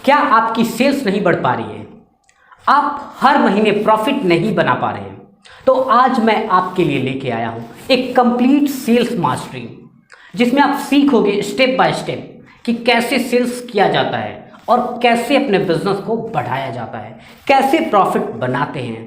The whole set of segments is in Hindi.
क्या आपकी सेल्स नहीं बढ़ पा रही है? आप हर महीने प्रॉफिट नहीं बना पा रहे हैं? तो आज मैं आपके लिए लेके आया हूं एक कंप्लीट सेल्स मास्टरी, जिसमें आप सीखोगे स्टेप बाय स्टेप कि कैसे सेल्स किया जाता है और कैसे अपने बिजनेस को बढ़ाया जाता है, कैसे प्रॉफिट बनाते हैं।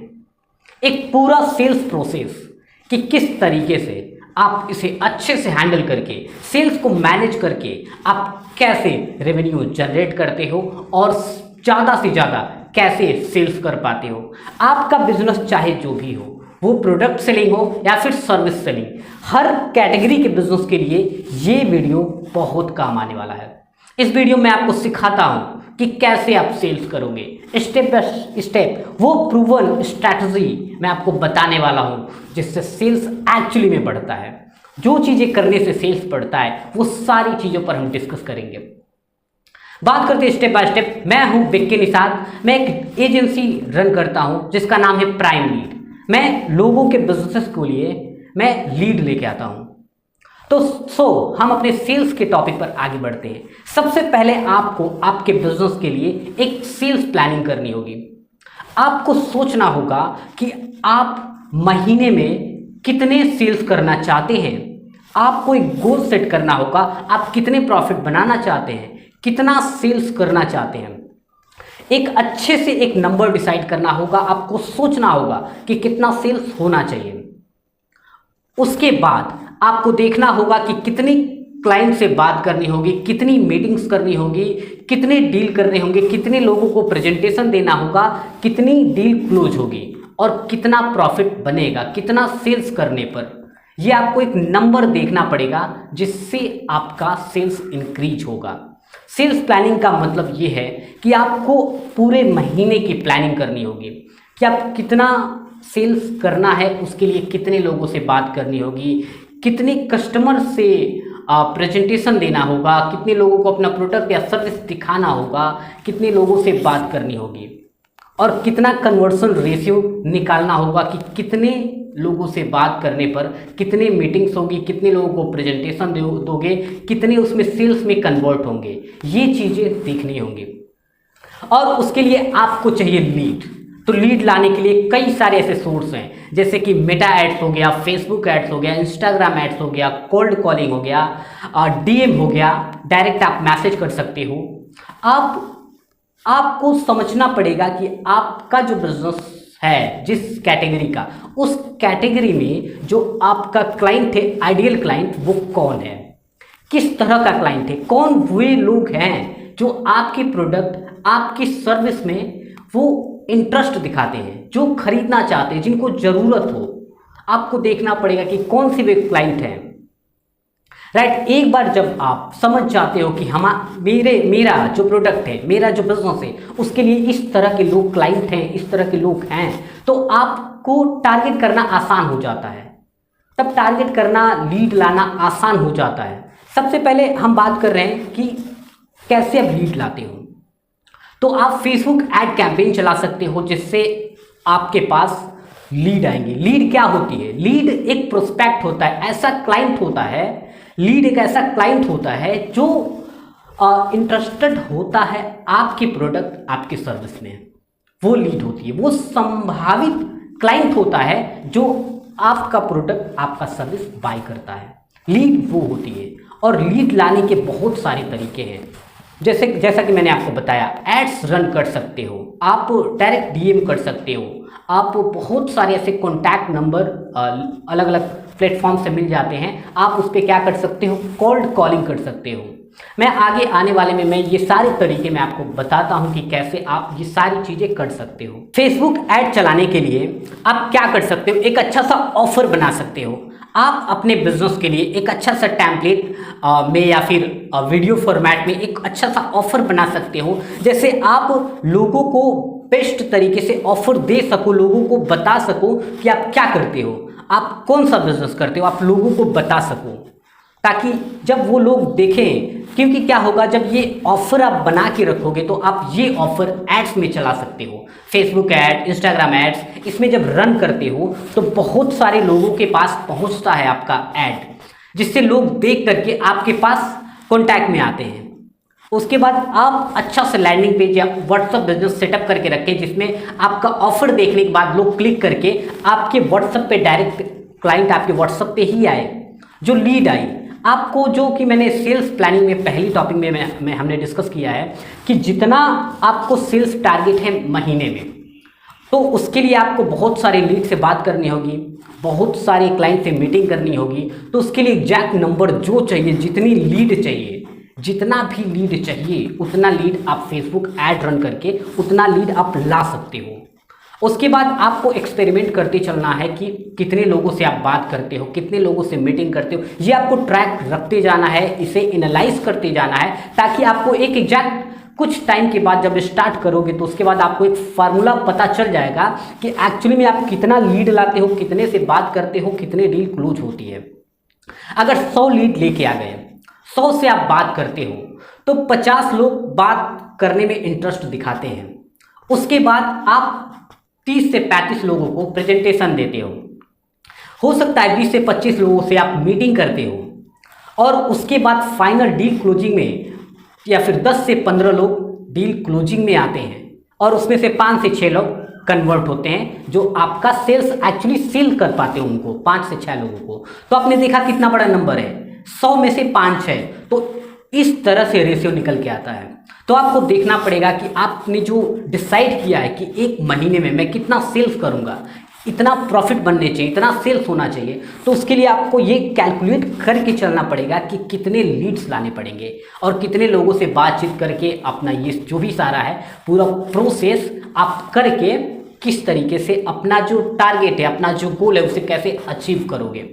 एक पूरा सेल्स प्रोसेस कि किस तरीके से आप इसे अच्छे से हैंडल करके सेल्स को मैनेज करके आप कैसे रेवेन्यू जनरेट करते हो और ज़्यादा से ज़्यादा कैसे सेल्स कर पाते हो। आपका बिजनेस चाहे जो भी हो, वो प्रोडक्ट सेलिंग हो या फिर सर्विस सेलिंग, हर कैटेगरी के बिजनेस के लिए ये वीडियो बहुत काम आने वाला है। इस वीडियो में आपको सिखाता हूँ कि कैसे आप सेल्स करोगे स्टेप बाय स्टेप। वो प्रूवन स्ट्रैटेजी मैं आपको बताने वाला हूँ जिससे सेल्स एक्चुअली में बढ़ता है। जो चीज़ें करने से सेल्स बढ़ता है वो सारी चीज़ों पर हम डिस्कस करेंगे। बात करते हैं स्टेप बाय स्टेप। मैं हूँ विक्की निषाद। मैं एक एजेंसी रन करता हूँ जिसका नाम है प्राइम लीड। मैं लोगों के बिजनेसेस के लिए मैं लीड लेके आता हूँ। तो हम अपने सेल्स के टॉपिक पर आगे बढ़ते हैं। सबसे पहले आपको आपके बिजनेस के लिए एक सेल्स प्लानिंग करनी होगी। आपको सोचना होगा कि आप महीने में कितने सेल्स करना चाहते हैं। आपको एक गोल सेट करना होगा, आप कितने प्रॉफिट बनाना चाहते हैं, कितना सेल्स करना चाहते हैं। एक अच्छे से एक नंबर डिसाइड करना होगा। आपको सोचना होगा कि कितना सेल्स होना चाहिए। उसके बाद आपको देखना होगा कि कितनी क्लाइंट से बात करनी होगी, कितनी मीटिंग्स करनी होगी, कितने डील करने होंगे, कितने लोगों को प्रेजेंटेशन देना होगा, कितनी डील क्लोज होगी और कितना प्रॉफिट बनेगा कितना सेल्स करने पर। यह आपको एक नंबर देखना पड़ेगा जिससे आपका सेल्स इंक्रीज होगा। सेल्स प्लानिंग का मतलब ये है कि आपको पूरे महीने की प्लानिंग करनी होगी कि आप कितना सेल्स करना है, उसके लिए कितने लोगों से बात करनी होगी, कितने कस्टमर से प्रेजेंटेशन देना होगा, कितने लोगों को अपना प्रोडक्ट या सर्विस दिखाना होगा, कितने लोगों से बात करनी होगी और कितना कन्वर्सन रेशियो निकालना होगा कि कितने लोगों से बात करने पर कितने मीटिंग्स होगी, कितने लोगों को प्रेजेंटेशन दोगे, कितने उसमें सेल्स में कन्वर्ट होंगे। ये चीज़ें देखनी होंगी। और उसके लिए आपको चाहिए लीड। तो लीड लाने के लिए कई सारे ऐसे सोर्स हैं, जैसे कि मेटा एड्स हो गया, फेसबुक एड्स हो गया, इंस्टाग्राम एड्स हो गया, कोल्ड कॉलिंग हो गया, डीएम हो गया, डायरेक्ट आप मैसेज कर सकते हो। आपको समझना पड़ेगा कि आपका जो बिजनेस है जिस कैटेगरी का, उस कैटेगरी में जो आपका क्लाइंट है, आइडियल क्लाइंट वो कौन है, किस तरह का क्लाइंट है, कौन वे लोग हैं जो आपके प्रोडक्ट आपकी सर्विस में वो इंटरेस्ट दिखाते हैं, जो खरीदना चाहते हैं, जिनको ज़रूरत हो। आपको देखना पड़ेगा कि कौन से वे क्लाइंट हैं। राइट। एक बार जब आप समझ जाते हो कि मेरा जो प्रोडक्ट है, मेरा जो बिजनेस है, उसके लिए इस तरह के लोग क्लाइंट हैं, इस तरह के लोग हैं, तो आपको टारगेट करना आसान हो जाता है। तब टारगेट करना, लीड लाना आसान हो जाता है। सबसे पहले हम बात कर रहे हैं कि कैसे आप लीड लाते हो। तो आप फेसबुक एड कैंपेन चला सकते हो जिससे आपके पास लीड आएंगे। लीड क्या होती है? लीड एक प्रोस्पेक्ट होता है, ऐसा क्लाइंट होता है। लीड एक ऐसा क्लाइंट होता है जो इंटरेस्टेड होता है आपके प्रोडक्ट, आपके सर्विस में। वो लीड होती है। वो संभावित क्लाइंट होता है जो आपका प्रोडक्ट, आपका सर्विस बाय करता है। लीड वो होती है। और लीड लाने के बहुत सारे तरीके हैं। जैसा कि मैंने आपको बताया, एड्स रन कर सकते हो, आप डायरेक्ट डीएम कर सकते हो, आप बहुत सारे ऐसे कॉन्टैक्ट नंबर अलग अलग प्लेटफॉर्म से मिल जाते हैं, आप उस पर क्या कर सकते हो, कोल्ड कॉलिंग कर सकते हो। मैं आगे आने वाले में मैं ये सारे तरीके मैं आपको बताता हूँ कि कैसे आप ये सारी चीज़ें कर सकते हो। फेसबुक ऐड चलाने के लिए आप क्या कर सकते हो, एक अच्छा सा ऑफर बना सकते हो। आप अपने बिजनेस के लिए एक अच्छा सा टेम्पलेट में या फिर वीडियो फॉर्मेट में एक अच्छा सा ऑफर बना सकते हो, जैसे आप लोगों को बेस्ट तरीके से ऑफर दे सको, लोगों को बता सको कि आप क्या करते हो, आप कौन सा बिजनेस करते हो, आप लोगों को बता सको, ताकि जब वो लोग देखें। क्योंकि क्या होगा, जब ये ऑफर आप बना के रखोगे तो आप ये ऑफर एड्स में चला सकते हो। फेसबुक ऐड, इंस्टाग्राम एड्स, इसमें जब रन करते हो तो बहुत सारे लोगों के पास पहुंचता है आपका ऐड, जिससे लोग देख करके आपके पास कांटेक्ट में आते हैं। उसके बाद आप अच्छा सा लैंडिंग पेज या व्हाट्सअप बिजनेस सेटअप करके रखें, जिसमें आपका ऑफर देखने के बाद लोग क्लिक करके आपके व्हाट्सअप पे डायरेक्ट क्लाइंट आपके व्हाट्सअप पे ही आए। जो लीड आई आपको, जो कि मैंने सेल्स प्लानिंग में पहली टॉपिक में हमने डिस्कस किया है कि जितना आपको सेल्स टारगेट है महीने में, तो उसके लिए आपको बहुत सारे लीड से बात करनी होगी, बहुत सारे क्लाइंट से मीटिंग करनी होगी। तो उसके लिए एग्जैक्ट नंबर जो चाहिए, जितनी लीड चाहिए, जितना भी लीड चाहिए उतना लीड आप फेसबुक ऐड रन करके उतना लीड आप ला सकते हो। उसके बाद आपको एक्सपेरिमेंट करते चलना है कि कितने लोगों से आप बात करते हो, कितने लोगों से मीटिंग करते हो, ये आपको ट्रैक रखते जाना है, इसे एनालाइज करते जाना है, ताकि आपको एक एग्जैक्ट कुछ टाइम के बाद जब स्टार्ट करोगे तो उसके बाद आपको एक फार्मूला पता चल जाएगा कि एक्चुअली में आप कितना लीड लाते हो, कितने से बात करते हो, कितने डील क्लोज होती है। अगर 100 लीड लेके आ गए, 100 से आप बात करते हो, तो 50 लोग बात करने में इंटरेस्ट दिखाते हैं। उसके बाद आप 30 से 35 लोगों को प्रेजेंटेशन देते हो सकता है 20 से 25 लोगों से आप मीटिंग करते हो, और उसके बाद फाइनल डील क्लोजिंग में या फिर 10 से 15 लोग डील क्लोजिंग में आते हैं, और उसमें से 5 से 6 लोग कन्वर्ट होते हैं, जो आपका सेल्स एक्चुअली सेल कर पाते हो उनको, 5 से 6 लोगों को। तो आपने देखा कितना बड़ा नंबर है, 100 में से 5 है, तो इस तरह से रेशियो निकल के आता है। तो आपको देखना पड़ेगा कि आपने जो डिसाइड किया है कि एक महीने में मैं कितना सेल्स करूंगा, इतना प्रॉफिट बनने चाहिए, इतना सेल्स होना चाहिए, तो उसके लिए आपको ये कैलकुलेट करके चलना पड़ेगा कि कितने लीड्स लाने पड़ेंगे और कितने लोगों से बातचीत करके अपना ये जो भी सारा है पूरा प्रोसेस आप करके किस तरीके से अपना जो टारगेट है, अपना जो गोल है, उसे कैसे अचीव करोगे।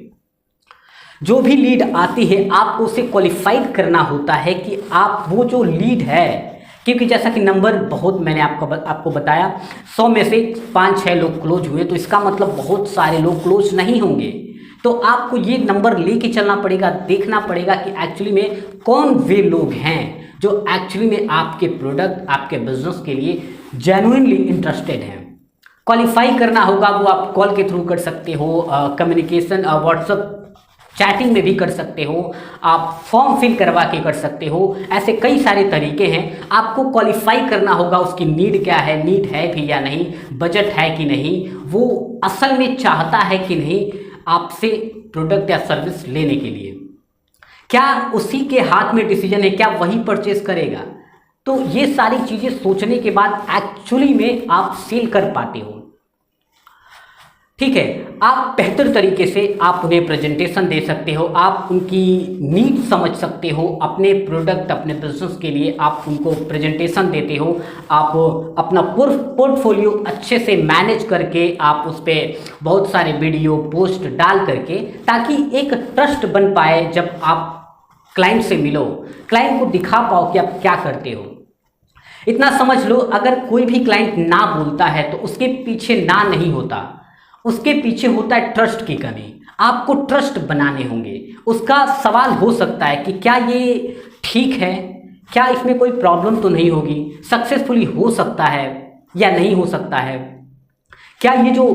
जो भी लीड आती है आपको उसे क्वालिफाइड करना होता है कि आप वो जो लीड है, क्योंकि जैसा कि नंबर बहुत मैंने आपको बताया 100 में से 5-6 लोग क्लोज हुए, तो इसका मतलब बहुत सारे लोग क्लोज नहीं होंगे। तो आपको ये नंबर लेके चलना पड़ेगा, देखना पड़ेगा कि एक्चुअली में कौन वे लोग हैं जो एक्चुअली में आपके प्रोडक्ट, आपके बिजनेस के लिए जेन्युइनली इंटरेस्टेड हैं। क्वालिफाई करना होगा, वो आप कॉल के थ्रू कर सकते हो, कम्युनिकेशन व्हाट्सएप चैटिंग में भी कर सकते हो, आप फॉर्म फिल करवा के कर सकते हो, ऐसे कई सारे तरीके हैं। आपको क्वालिफाई करना होगा उसकी नीड क्या है, नीड है भी या नहीं, बजट है कि नहीं, वो असल में चाहता है कि नहीं आपसे प्रोडक्ट या सर्विस लेने के लिए, क्या उसी के हाथ में डिसीजन है, क्या वही परचेज करेगा। तो ये सारी चीज़ें सोचने के बाद एक्चुअली में आप सेल कर पाते हो। ठीक है, आप बेहतर तरीके से आप उन्हें प्रेजेंटेशन दे सकते हो, आप उनकी नीड समझ सकते हो, अपने प्रोडक्ट, अपने बिजनेस के लिए आप उनको प्रेजेंटेशन देते हो, आप अपना पोर्टफोलियो अच्छे से मैनेज करके आप उस पर बहुत सारे वीडियो पोस्ट डाल करके, ताकि एक ट्रस्ट बन पाए। जब आप क्लाइंट से मिलो, क्लाइंट को दिखा पाओ कि आप क्या करते हो। इतना समझ लो, अगर कोई भी क्लाइंट ना बोलता है तो उसके पीछे ना नहीं होता, उसके पीछे होता है ट्रस्ट की कमी। आपको ट्रस्ट बनाने होंगे। उसका सवाल हो सकता है कि क्या ये ठीक है, क्या इसमें कोई प्रॉब्लम तो नहीं होगी, सक्सेसफुली हो सकता है या नहीं हो सकता है, क्या ये जो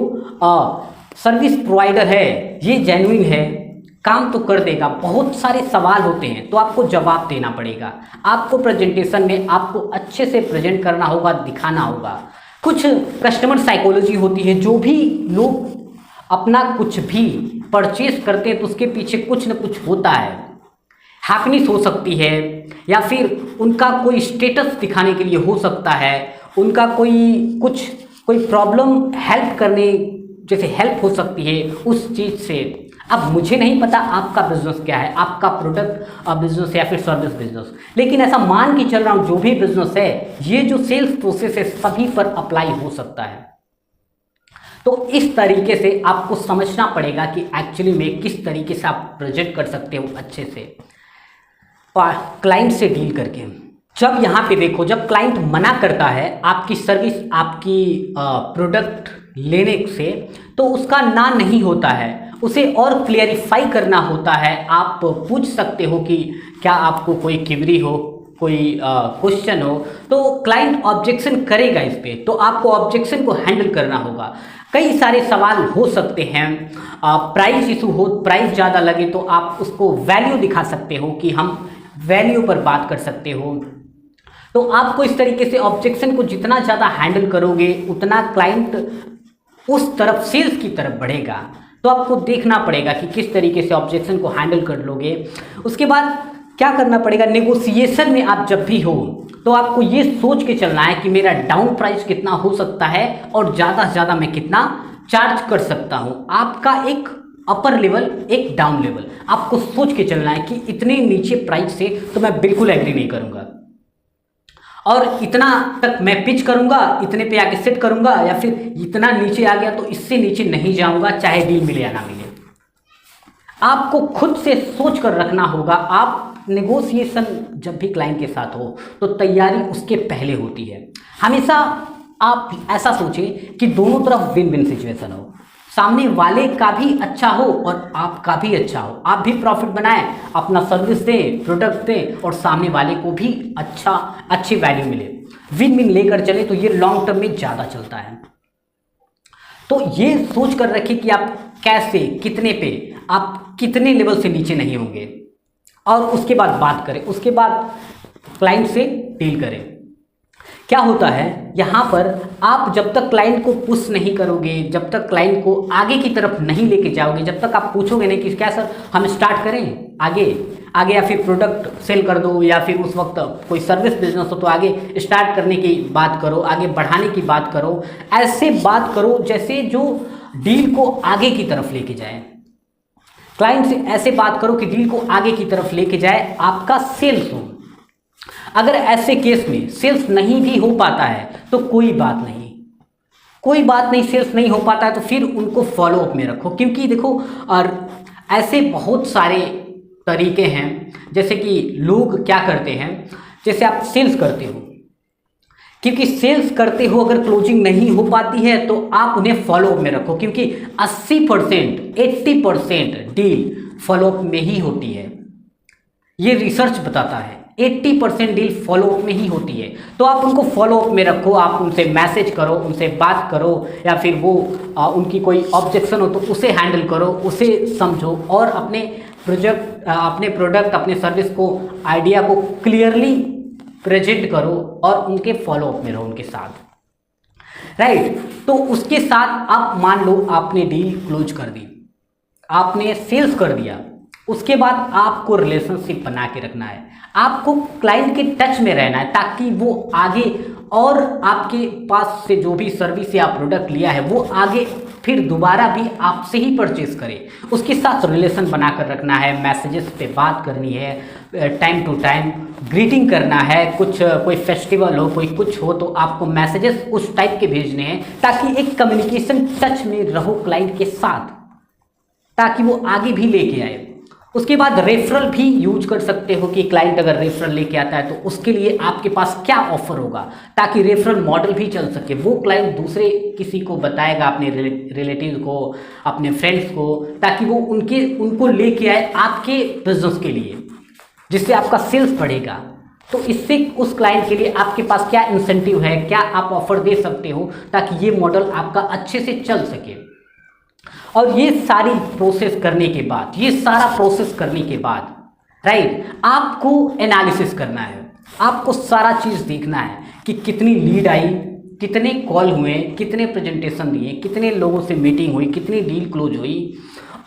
सर्विस प्रोवाइडर है ये जेन्युइन है, काम तो कर देगा। बहुत सारे सवाल होते हैं, तो आपको जवाब देना पड़ेगा। आपको प्रेजेंटेशन में आपको अच्छे से प्रेजेंट करना होगा, दिखाना होगा। कुछ कस्टमर साइकोलॉजी होती है, जो भी लोग अपना कुछ भी परचेज करते हैं तो उसके पीछे कुछ न कुछ होता है। हैप्पीनेस हो सकती है, या फिर उनका कोई स्टेटस दिखाने के लिए हो सकता है, उनका कोई प्रॉब्लम हेल्प करने जैसे हेल्प हो सकती है उस चीज़ से। अब मुझे नहीं पता आपका बिजनेस क्या है, आपका प्रोडक्ट बिजनेस या फिर सर्विस बिजनेस, लेकिन ऐसा मान के चल रहा हूँ जो भी बिजनेस है, ये जो सेल्स प्रोसेस है सभी पर अप्लाई हो सकता है। तो इस तरीके से आपको समझना पड़ेगा कि एक्चुअली में किस तरीके से आप प्रेजेंट कर सकते हो अच्छे से क्लाइंट से डील करके। जब यहाँ पे देखो, जब क्लाइंट मना करता है आपकी सर्विस, आपकी प्रोडक्ट लेने से, तो उसका ना नहीं होता है, उसे और क्लियरिफाई करना होता है। आप पूछ सकते हो कि क्या आपको कोई क्वेरी हो, कोई क्वेश्चन हो, तो क्लाइंट ऑब्जेक्शन करेगा इस पर, तो आपको ऑब्जेक्शन को हैंडल करना होगा। कई सारे सवाल हो सकते हैं, प्राइस इशू हो, प्राइस ज़्यादा लगे तो आप उसको वैल्यू दिखा सकते हो कि हम वैल्यू पर बात कर सकते हो। तो आपको इस तरीके से ऑब्जेक्शन को जितना ज़्यादा हैंडल करोगे उतना क्लाइंट उस तरफ, सेल्स की तरफ बढ़ेगा। तो आपको देखना पड़ेगा कि किस तरीके से ऑब्जेक्शन को हैंडल कर लोगे। उसके बाद क्या करना पड़ेगा, नेगोशिएशन में आप जब भी हो तो आपको ये सोच के चलना है कि मेरा डाउन प्राइस कितना हो सकता है और ज़्यादा से ज़्यादा मैं कितना चार्ज कर सकता हूँ। आपका एक अपर लेवल, एक डाउन लेवल आपको सोच के चलना है कि इतने नीचे प्राइस से तो मैं बिल्कुल एग्री नहीं करूँगा और इतना तक मैं पिच करूँगा, इतने पे आके सेट करूँगा, या फिर इतना नीचे आ गया तो इससे नीचे नहीं जाऊँगा, चाहे डील मिले या ना मिले। आपको खुद से सोच कर रखना होगा। आप नेगोशिएशन जब भी क्लाइंट के साथ हो तो तैयारी उसके पहले होती है। हमेशा आप ऐसा सोचें कि दोनों तरफ विन विन सिचुएशन हो, सामने वाले का भी अच्छा हो और आपका भी अच्छा हो, आप भी प्रॉफिट बनाएं, अपना सर्विस दें, प्रोडक्ट दें और सामने वाले को भी अच्छी वैल्यू मिले, विन विन लेकर चले तो ये लॉन्ग टर्म में ज़्यादा चलता है। तो ये सोच कर रखिए कि आप कैसे, कितने पे, आप कितने लेवल से नीचे नहीं होंगे और उसके बाद बात करें, उसके बाद क्लाइंट से डील करें। क्या होता है यहाँ पर, आप जब तक क्लाइंट को पुश नहीं करोगे, जब तक क्लाइंट को आगे की तरफ नहीं लेके जाओगे, जब तक आप पूछोगे नहीं कि क्या सर हम स्टार्ट करें आगे या फिर प्रोडक्ट सेल कर दो, या फिर उस वक्त कोई सर्विस बिजनेस हो तो आगे स्टार्ट करने की बात करो, आगे बढ़ाने की बात करो, ऐसे बात करो जैसे जो डील को आगे की तरफ लेके जाए। क्लाइंट से ऐसे बात करो कि डील को आगे की तरफ लेके जाए, आपका सेल्स हो। अगर ऐसे केस में सेल्स नहीं भी हो पाता है तो कोई बात नहीं, कोई बात नहीं, सेल्स नहीं हो पाता है तो फिर उनको फॉलो अप में रखो। क्योंकि देखो, और ऐसे बहुत सारे तरीके हैं, जैसे कि लोग क्या करते हैं, जैसे आप सेल्स करते हो, क्योंकि सेल्स करते हो अगर क्लोजिंग नहीं हो पाती है तो आप उन्हें फॉलो अप में रखो, क्योंकि 80% 80% डील फॉलो अप में ही होती है। ये रिसर्च बताता है 80% डील फॉलो अप में ही होती है। तो आप उनको फॉलो अप में रखो, आप उनसे मैसेज करो, उनसे बात करो, या फिर वो उनकी कोई ऑब्जेक्शन हो तो उसे हैंडल करो, उसे समझो और अपने प्रोडक्ट, अपने सर्विस को, आइडिया को क्लियरली प्रेजेंट करो और उनके फॉलो अप में रहो उनके साथ, राइट। तो उसके साथ आप मान लो आपने डील क्लोज कर दी, आपने सेल्स कर दिया, उसके बाद आपको रिलेशनशिप बना के रखना है, आपको क्लाइंट के टच में रहना है ताकि वो आगे और आपके पास से जो भी सर्विस या प्रोडक्ट लिया है वो आगे फिर दोबारा भी आपसे ही परचेज करे। उसके साथ रिलेशन बनाकर रखना है, मैसेजेस पे बात करनी है, टाइम टू टाइम ग्रीटिंग करना है, कोई फेस्टिवल हो, कोई कुछ हो तो आपको मैसेजेस उस टाइप के भेजने हैं ताकि एक कम्युनिकेशन टच में रहो क्लाइंट के साथ, ताकि वो आगे भी लेके आए। उसके बाद रेफरल भी यूज कर सकते हो कि क्लाइंट अगर रेफरल लेके आता है तो उसके लिए आपके पास क्या ऑफर होगा, ताकि रेफरल मॉडल भी चल सके। वो क्लाइंट दूसरे किसी को बताएगा, अपने रिलेटिव को, अपने फ्रेंड्स को, ताकि वो उनको लेके आए आपके बिजनेस के लिए, जिससे आपका सेल्स बढ़ेगा। तो इससे उस क्लाइंट के लिए आपके पास क्या इंसेंटिव है, क्या आप ऑफर दे सकते हो ताकि ये मॉडल आपका अच्छे से चल सके। और ये सारी प्रोसेस करने के बाद, ये सारा प्रोसेस करने के बाद, राइट, आपको एनालिसिस करना है, आपको सारा चीज़ देखना है कि कितनी लीड आई, कितने कॉल हुए, कितने प्रेजेंटेशन दिए, कितने लोगों से मीटिंग हुई, कितनी डील क्लोज हुई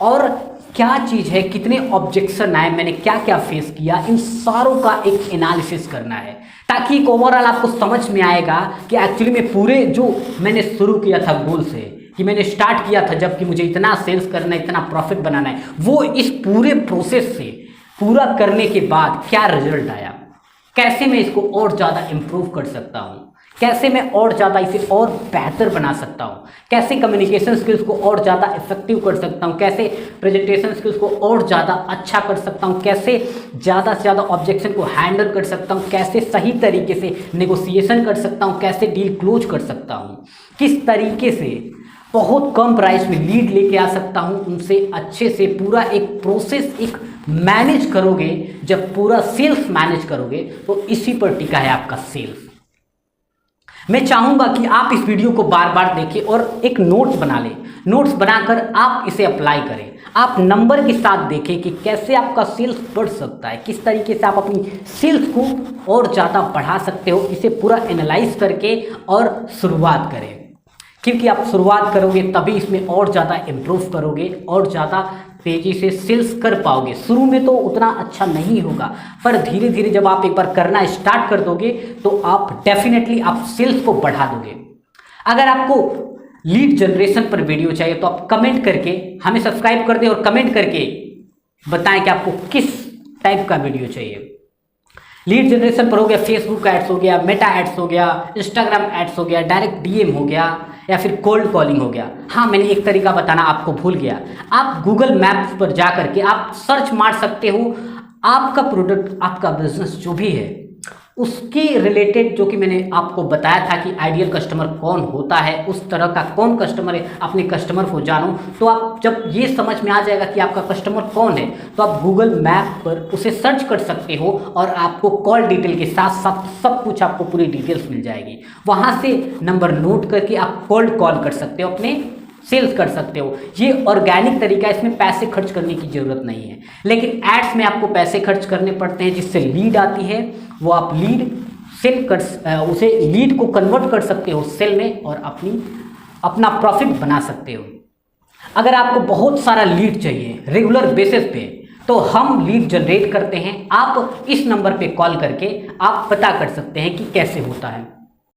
और क्या चीज़ है, कितने ऑब्जेक्शन आए, मैंने क्या क्या फेस किया। इन सारों का एक एनालिसिस करना है ताकि एक ओवरऑल आपको समझ में आएगा कि एक्चुअली में पूरे जो मैंने शुरू किया था गोल से, कि मैंने स्टार्ट किया था जबकि मुझे इतना सेल्स करना है, इतना प्रॉफिट बनाना है, वो इस पूरे प्रोसेस से पूरा करने के बाद क्या रिजल्ट आया, कैसे मैं इसको और ज़्यादा इम्प्रूव कर सकता हूँ, कैसे मैं और ज़्यादा इसे और बेहतर बना सकता हूँ, कैसे कम्युनिकेशन स्किल्स को और ज़्यादा इफेक्टिव कर सकता हूँ, कैसे प्रेजेंटेशन स्किल्स को और ज़्यादा अच्छा कर सकता हूँ, कैसे ज़्यादा से ज़्यादा ऑब्जेक्शन को हैंडल कर सकता हूँ, कैसे सही तरीके से नेगोशिएशन कर सकता हूँ, कैसे डील क्लोज कर सकता हूँ, किस तरीके से बहुत कम प्राइस में लीड लेके आ सकता हूँ उनसे अच्छे से। पूरा एक प्रोसेस एक मैनेज करोगे, जब पूरा सेल्स मैनेज करोगे तो इसी पर टिका है आपका सेल्स। मैं चाहूँगा कि आप इस वीडियो को बार बार देखें और एक नोट्स बना लें। नोट्स बनाकर आप इसे अप्लाई करें। आप नंबर के साथ देखें कि कैसे आपका सेल्स बढ़ सकता है, किस तरीके से आप अपनी सेल्स को और ज़्यादा बढ़ा सकते हो। इसे पूरा एनालाइज करके और शुरुआत करें, क्योंकि आप शुरुआत करोगे तभी इसमें और ज़्यादा इम्प्रूव करोगे और ज़्यादा तेज़ी से सेल्स कर पाओगे। शुरू में तो उतना अच्छा नहीं होगा, पर धीरे धीरे जब आप एक बार करना स्टार्ट कर दोगे तो आप डेफिनेटली आप सेल्स को बढ़ा दोगे। अगर आपको लीड जनरेशन पर वीडियो चाहिए तो आप कमेंट करके हमें सब्सक्राइब कर दें और कमेंट करके बताएं कि आपको किस टाइप का वीडियो चाहिए। लीड जनरेशन पर हो गया फेसबुक एड्स हो गया, मेटा एड्स हो गया, इंस्टाग्राम एड्स हो गया, डायरेक्ट डीएम हो गया, या फिर कोल्ड कॉलिंग हो गया। हाँ, मैंने एक तरीका बताना आपको भूल गया। आप गूगल मैप्स पर जा करके आप सर्च मार सकते हो आपका प्रोडक्ट, आपका बिजनेस जो भी है उसके रिलेटेड, जो कि मैंने आपको बताया था कि आइडियल कस्टमर कौन होता है, उस तरह का कौन कस्टमर है, अपने कस्टमर को जानो। तो आप जब ये समझ में आ जाएगा कि आपका कस्टमर कौन है तो आप गूगल मैप पर उसे सर्च कर सकते हो और आपको कॉल डिटेल के साथ साथ सब कुछ आपको पूरी डिटेल्स मिल जाएगी। वहाँ से नंबर नोट करके आप कोल्ड कॉल कर सकते हो, अपने सेल्स कर सकते हो। ये ऑर्गेनिक तरीका है, इसमें पैसे खर्च करने की ज़रूरत नहीं है। लेकिन एड्स में आपको पैसे खर्च करने पड़ते हैं, जिससे लीड आती है, वो आप लीड सेल कर उसे लीड को कन्वर्ट कर सकते हो सेल में और अपना प्रॉफिट बना सकते हो। अगर आपको बहुत सारा लीड चाहिए रेगुलर बेसिस पे तो हम लीड जनरेट करते हैं। आप इस नंबर पे कॉल करके आप पता कर सकते हैं कि कैसे होता है।